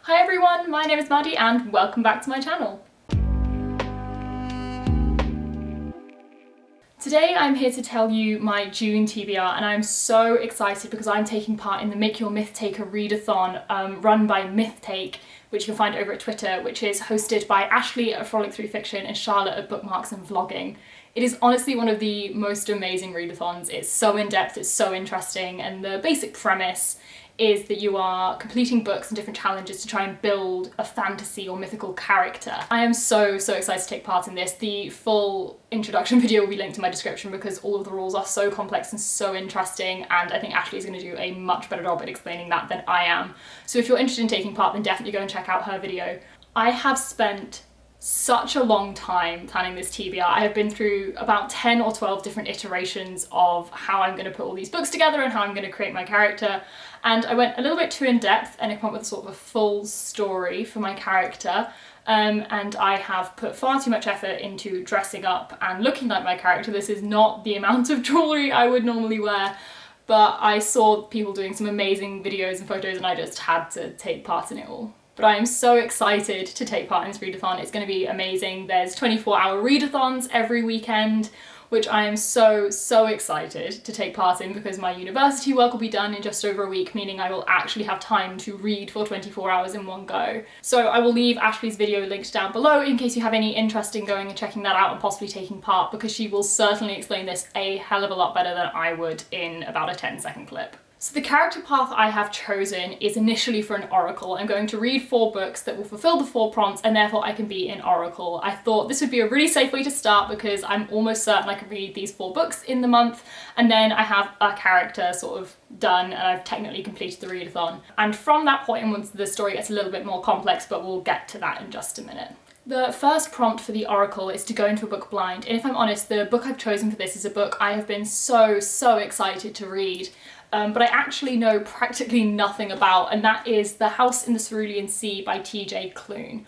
Hi everyone, my name is Maddie and welcome back to my channel. Today I'm here to tell you my June TBR and I'm so excited because I'm taking part in the Make Your Myth Taker Readathon run by MythTake, which you can find over at Twitter, which is hosted by Ashley at Frolic Through Fiction and Charlotte at Bookmarks and Vlogging. It is honestly one of the most amazing readathons. It's so in-depth, it's so interesting, and the basic premise is that you are completing books and different challenges to try and build a fantasy or mythical character. I am so excited to take part in this. The full introduction video will be linked in my description because all of the rules are so complex and so interesting, and I think Ashley is going to do a much better job at explaining that than I am. So if you're interested in taking part, then definitely go and check out her video. I have spent such a long time planning this TBR. I have been through about 10 or 12 different iterations of how I'm going to put all these books together and how I'm going to create my character, and I went a little bit too in depth and I came up with sort of a full story for my character, and I have put far too much effort into dressing up and looking like my character. This is not the amount of jewellery I would normally wear, but I saw people doing some amazing videos and photos and I just had to take part in it all. But I am so excited to take part in this readathon. It's going to be amazing. There's 24-hour readathons every weekend, which I am so excited to take part in because my university work will be done in just over a week, meaning I will actually have time to read for 24 hours in one go. So I will leave Ashley's video linked down below in case you have any interest in going and checking that out and possibly taking part, because she will certainly explain this a hell of a lot better than I would in about a 10-second clip. So the character path I have chosen is initially for an oracle. I'm going to read 4 books that will fulfill the 4 prompts and therefore I can be an oracle. I thought this would be a really safe way to start because I'm almost certain I can read these 4 books in the month, and then I have a character sort of done and I've technically completed the readathon. And from that point onwards the story gets a little bit more complex, but we'll get to that in just a minute. The first prompt for the oracle is to go into a book blind, and if I'm honest, the book I've chosen for this is a book I have been so excited to read. But I actually know practically nothing about, and that is The House in the Cerulean Sea by TJ Clun.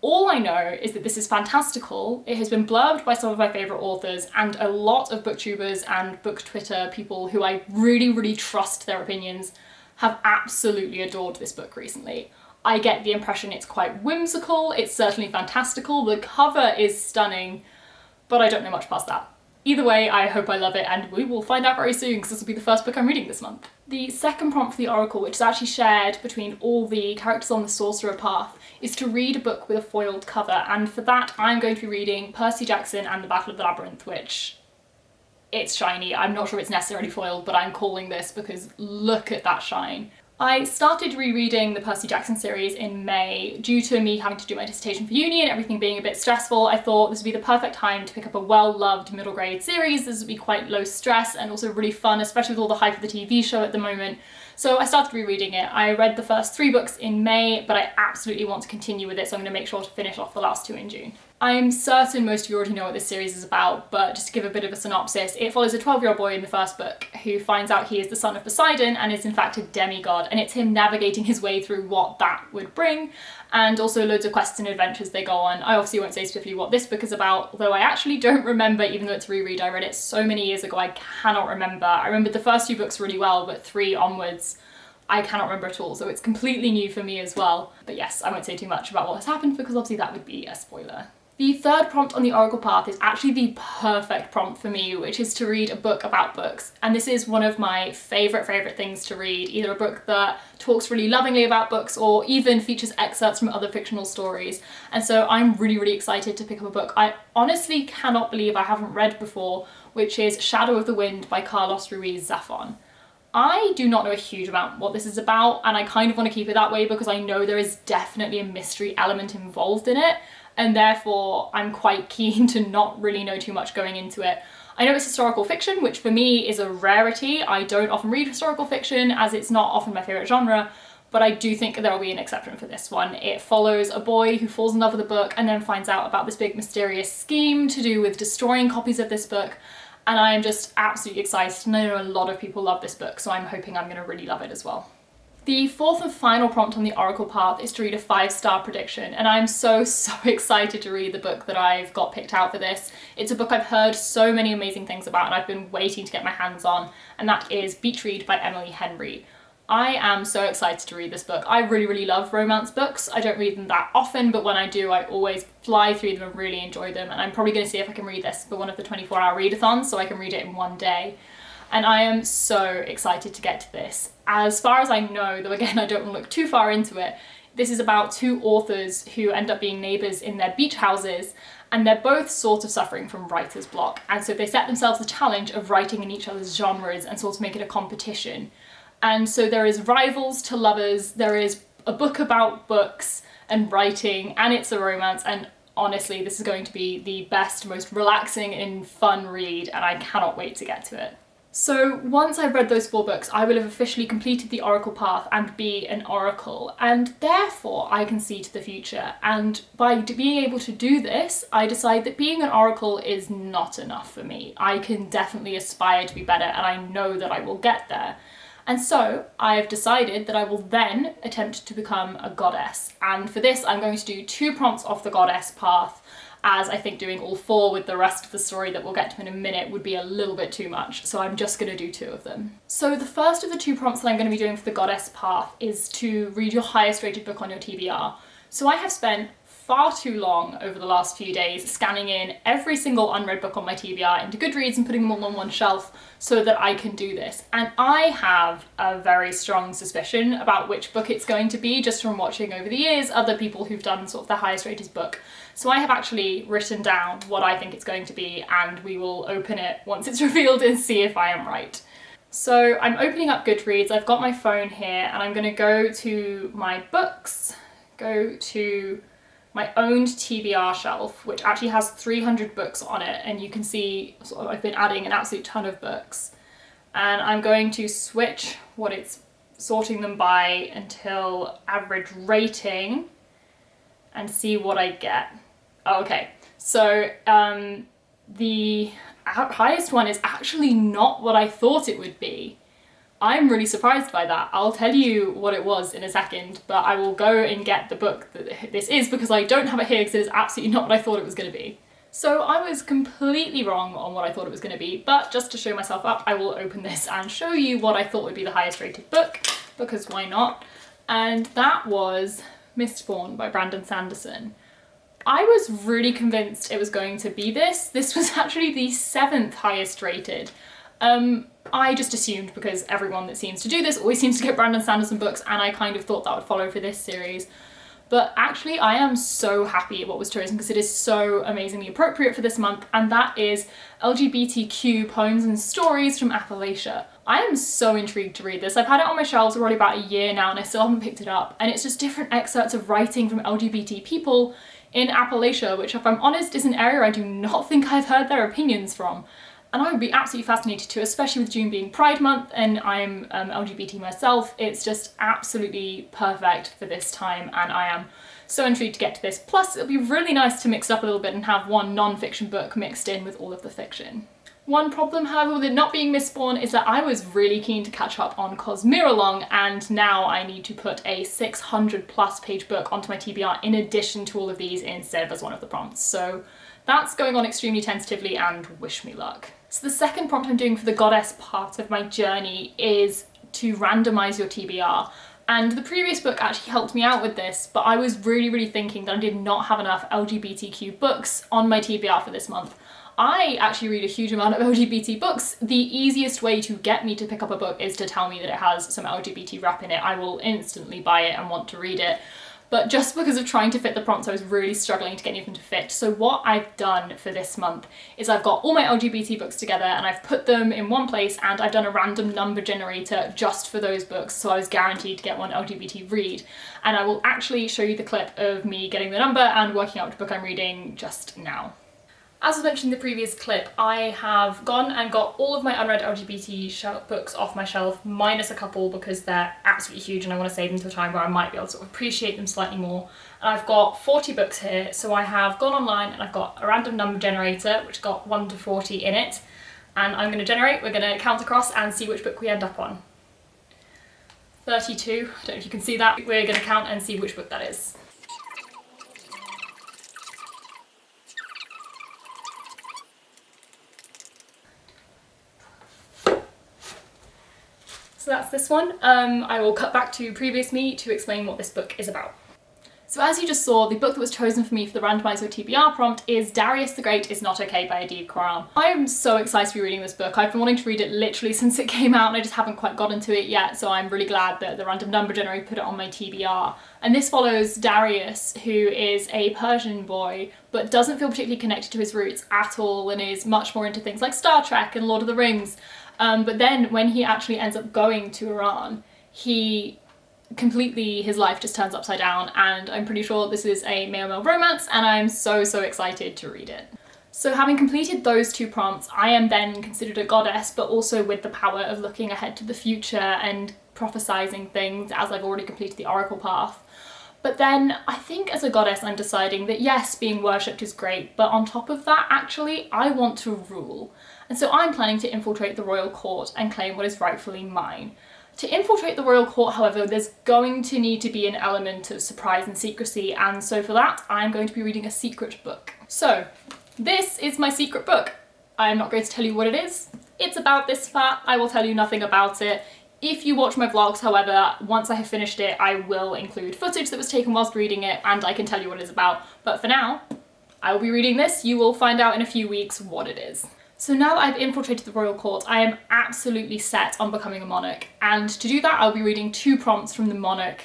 All I know is that this is fantastical. It has been blurbed by some of my favourite authors, and a lot of booktubers and book Twitter people who I really trust their opinions have absolutely adored this book recently. I get the impression it's quite whimsical, it's certainly fantastical, the cover is stunning, but I don't know much past that. Either way, I hope I love it, and we will find out very soon because this will be the first book I'm reading this month. The second prompt for the oracle, which is actually shared between all the characters on the sorcerer path, is to read a book with a foiled cover, and for that I'm going to be reading Percy Jackson and the Battle of the Labyrinth, which, it's shiny. I'm not sure it's necessarily foiled, but I'm calling this because look at that shine. I started rereading the Percy Jackson series in May. Due to me having to do my dissertation for uni and everything being a bit stressful, I thought this would be the perfect time to pick up a well-loved middle grade series. This would be quite low stress and also really fun, especially with all the hype of the TV show at the moment. So I started rereading it. I read the first 3 books in May, but I absolutely want to continue with it, so I'm going to make sure to finish off the last 2 in June. I'm certain most of you already know what this series is about, but just to give a bit of a synopsis, it follows a 12-year-old boy in the first book who finds out he is the son of Poseidon and is in fact a demigod, and it's him navigating his way through what that would bring, and also loads of quests and adventures they go on. I obviously won't say specifically what this book is about, although I actually don't remember, even though it's a reread. I read it so many years ago, I cannot remember. I remembered the first 2 books really well, but 3 onwards, I cannot remember at all, so it's completely new for me as well. But yes, I won't say too much about what has happened because obviously that would be a spoiler. The third prompt on the oracle path is actually the perfect prompt for me, which is to read a book about books. And this is one of my favourite things to read, either a book that talks really lovingly about books or even features excerpts from other fictional stories. And so I'm really excited to pick up a book I honestly cannot believe I haven't read before, which is Shadow of the Wind by Carlos Ruiz Zafon. I do not know a huge amount what this is about, and I kind of want to keep it that way because I know there is definitely a mystery element involved in it, and therefore I'm quite keen to not really know too much going into it. I know it's historical fiction, which for me is a rarity. I don't often read historical fiction as it's not often my favourite genre, but I do think there will be an exception for this one. It follows a boy who falls in love with a book and then finds out about this big mysterious scheme to do with destroying copies of this book, and I am just absolutely excited, and I know a lot of people love this book, so I'm hoping I'm going to really love it as well. The fourth and final prompt on the oracle path is to read a 5-star prediction, and I'm so excited to read the book that I've got picked out for this. It's a book I've heard so many amazing things about and I've been waiting to get my hands on, and that is Beach Read by Emily Henry. I am so excited to read this book. I really, really love romance books. I don't read them that often, but when I do, I always fly through them and really enjoy them. And I'm probably going to see if I can read this for one of the 24-hour readathons so I can read it in one day. And I am so excited to get to this. As far as I know, though again, I don't want to look too far into it, this is about two authors who end up being neighbours in their beach houses, and they're both sort of suffering from writer's block. And so they set themselves the challenge of writing in each other's genres and sort of make it a competition. And so there is rivals to lovers, there is a book about books and writing, and it's a romance, and honestly, this is going to be the best, most relaxing and fun read, and I cannot wait to get to it. So once I've read those 4 books, I will have officially completed the Oracle path and be an Oracle, and therefore I can see to the future. And by being able to do this, I decide that being an Oracle is not enough for me. I can definitely aspire to be better, and I know that I will get there. And so I've decided that I will then attempt to become a goddess. And for this, I'm going to do 2 prompts off the goddess path, as I think doing all 4 with the rest of the story that we'll get to in a minute would be a little bit too much, so I'm just going to do 2 of them. So the first of the 2 prompts that I'm going to be doing for the goddess path is to read your highest rated book on your TBR. So I have spent far too long over the last few days scanning in every single unread book on my TBR into Goodreads and putting them all on one shelf so that I can do this. And I have a very strong suspicion about which book it's going to be, just from watching over the years other people who've done sort of the highest rated book. So I have actually written down what I think it's going to be, and we will open it once it's revealed and see if I am right. So I'm opening up Goodreads, I've got my phone here, and I'm going to go to my books, go to my owned TBR shelf, which actually has 300 books on it, and you can see sort of I've been adding an absolute ton of books. And I'm going to switch what it's sorting them by until average rating and see what I get. Oh, okay, so the highest one is actually not what I thought it would be. I'm really surprised by that. I'll tell you what it was in a second, but I will go and get the book that this is because I don't have it here because it is absolutely not what I thought it was going to be. So I was completely wrong on what I thought it was going to be, but just to show myself up, I will open this and show you what I thought would be the highest rated book, because why not? And that was Mistborn by Brandon Sanderson. I was really convinced it was going to be this. This was actually the 7th highest rated. I just assumed because everyone that seems to do this always seems to get Brandon Sanderson books, and I kind of thought that would follow for this series. But actually I am so happy at what was chosen because it is so amazingly appropriate for this month, and that is LGBTQ Poems and Stories from Appalachia. I am so intrigued to read this. I've had it on my shelves already about a year now and I still haven't picked it up, and it's just different excerpts of writing from LGBT people in Appalachia, which if I'm honest is an area I do not think I've heard their opinions from. And I would be absolutely fascinated to, especially with June being Pride Month and I'm LGBT myself. It's just absolutely perfect for this time, and I am so intrigued to get to this. Plus it'll be really nice to mix it up a little bit and have one non-fiction book mixed in with all of the fiction. One problem, however, with it not being Mistborn is that I was really keen to catch up on Cosmiralong, and now I need to put a 600+ page book onto my TBR in addition to all of these instead of as one of the prompts. So that's going on extremely tentatively, and wish me luck. So the second prompt I'm doing for the goddess part of my journey is to randomise your TBR. And the previous book actually helped me out with this, but I was really thinking that I did not have enough LGBTQ books on my TBR for this month. I actually read a huge amount of LGBT books. The easiest way to get me to pick up a book is to tell me that it has some LGBT rep in it. I will instantly buy it and want to read it. But just because of trying to fit the prompts, I was really struggling to get anything to fit. So what I've done for this month is I've got all my LGBT books together and I've put them in one place, and I've done a random number generator just for those books, so I was guaranteed to get one LGBT read. And I will actually show you the clip of me getting the number and working out which book I'm reading just now. As I mentioned in the previous clip, I have gone and got all of my unread LGBT books off my shelf, minus a couple because they're absolutely huge and I want to save them to a time where I might be able to sort of appreciate them slightly more. And I've got 40 books here, so I have gone online and I've got a random number generator which got 1 to 40 in it. And I'm going to generate, we're going to count across and see which book we end up on. 32, I don't know if you can see that. We're going to count and see which book that is. So that's this one. I will cut back to previous me to explain what this book is about. So as you just saw, the book that was chosen for me for the randomizer TBR prompt is Darius the Great is Not Okay by Adib Khorram. I am so excited to be reading this book. I've been wanting to read it literally since it came out and I just haven't quite gotten to it yet, so I'm really glad that the random number generator put it on my TBR. And this follows Darius, who is a Persian boy, but doesn't feel particularly connected to his roots at all and is much more into things like Star Trek and Lord of the Rings. But then when he actually ends up going to Iran, his life just turns upside down, and I'm pretty sure this is a male-male romance and I'm so excited to read it. So having completed those two prompts, I am then considered a goddess, but also with the power of looking ahead to the future and prophesizing things, as I've already completed the oracle path. But then I think as a goddess I'm deciding that yes, being worshipped is great, but on top of that actually I want to rule. And so I'm planning to infiltrate the royal court and claim what is rightfully mine. To infiltrate the royal court, however, there's going to need to be an element of surprise and secrecy, and so for that I'm going to be reading a secret book. So this is my secret book. I'm not going to tell you what it is. It's about this fat. I will tell you nothing about it. If you watch my vlogs, however, once I have finished it, I will include footage that was taken whilst reading it and I can tell you what it's about. But for now, I will be reading this. You will find out in a few weeks what it is. So now that I've infiltrated the royal court, I am absolutely set on becoming a monarch. And to do that, I'll be reading two prompts from the monarch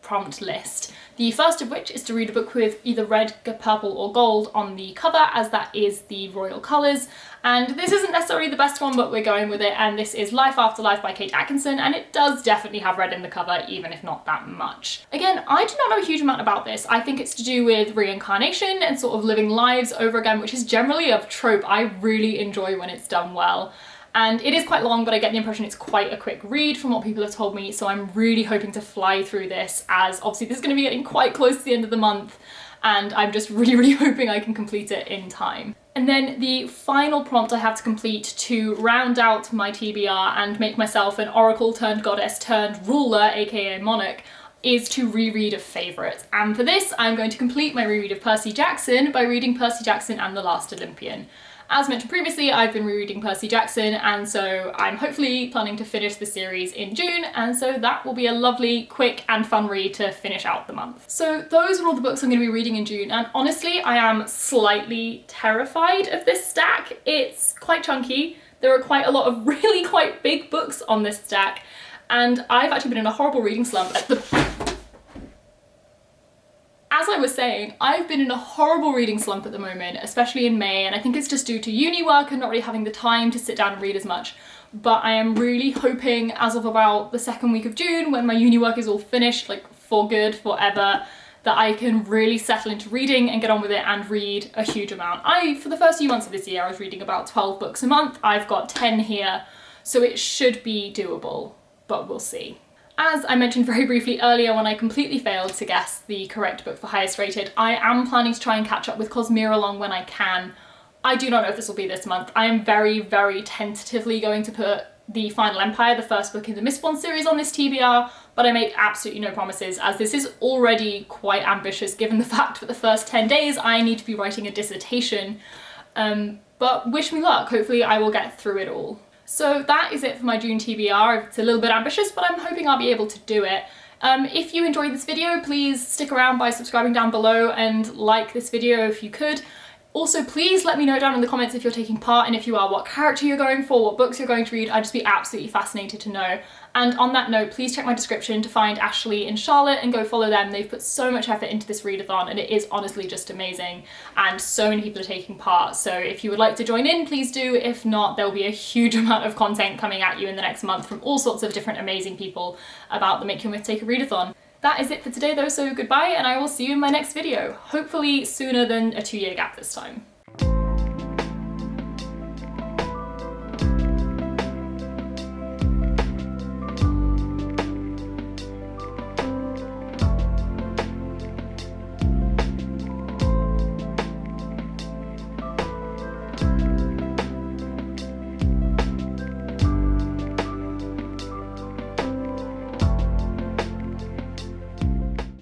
prompt list. The first of which is to read a book with either red, purple or gold on the cover, as that is the royal colours. And this isn't necessarily the best one, but we're going with it, and this is Life After Life by Kate Atkinson, and it does definitely have red in the cover, even if not that much. Again, I do not know a huge amount about this. I think it's to do with reincarnation and sort of living lives over again, which is generally a trope I really enjoy when it's done well. And it is quite long, but I get the impression it's quite a quick read from what people have told me, so I'm really hoping to fly through this, as obviously this is going to be getting quite close to the end of the month, and I'm just really hoping I can complete it in time. And then the final prompt I have to complete to round out my TBR and make myself an oracle turned goddess turned ruler, aka monarch, is to reread a favourite. And for this, I'm going to complete my reread of Percy Jackson by reading Percy Jackson and the Last Olympian. As mentioned previously, I've been rereading Percy Jackson, and so I'm hopefully planning to finish the series in June, and so that will be a lovely, quick and fun read to finish out the month. So those are all the books I'm going to be reading in June, and honestly I am slightly terrified of this stack. It's quite chunky, there are quite a lot of really quite big books on this stack, and I've actually been in a horrible reading slump As I was saying, I've been in a horrible reading slump at the moment, especially in May, and I think it's just due to uni work and not really having the time to sit down and read as much. But I am really hoping as of about the second week of June, when my uni work is all finished, like for good, forever, that I can really settle into reading and get on with it and read a huge amount. For the first few months of this year, I was reading about 12 books a month. I've got 10 here, so it should be doable, but we'll see. As I mentioned very briefly earlier when I completely failed to guess the correct book for highest rated, I am planning to try and catch up with Cosmere along when I can. I do not know if this will be this month. I am very tentatively going to put The Final Empire, the first book in the Mistborn series, on this TBR, but I make absolutely no promises, as this is already quite ambitious given the fact that the first 10 days I need to be writing a dissertation. But wish me luck, hopefully I will get through it all. So that is it for my June TBR. It's a little bit ambitious, but I'm hoping I'll be able to do it. If you enjoyed this video, please stick around by subscribing down below and like this video if you could. Also, please let me know down in the comments if you're taking part, and if you are, what character you're going for, what books you're going to read. I'd just be absolutely fascinated to know. And on that note, please check my description to find Ashley and Charlotte and go follow them. They've put so much effort into this readathon and it is honestly just amazing, and so many people are taking part. So if you would like to join in, please do. If not, there will be a huge amount of content coming at you in the next month from all sorts of different amazing people about the Make Your Myth Take a Readathon. That is it for today though, so goodbye, and I will see you in my next video. Hopefully sooner than a 2-year gap this time.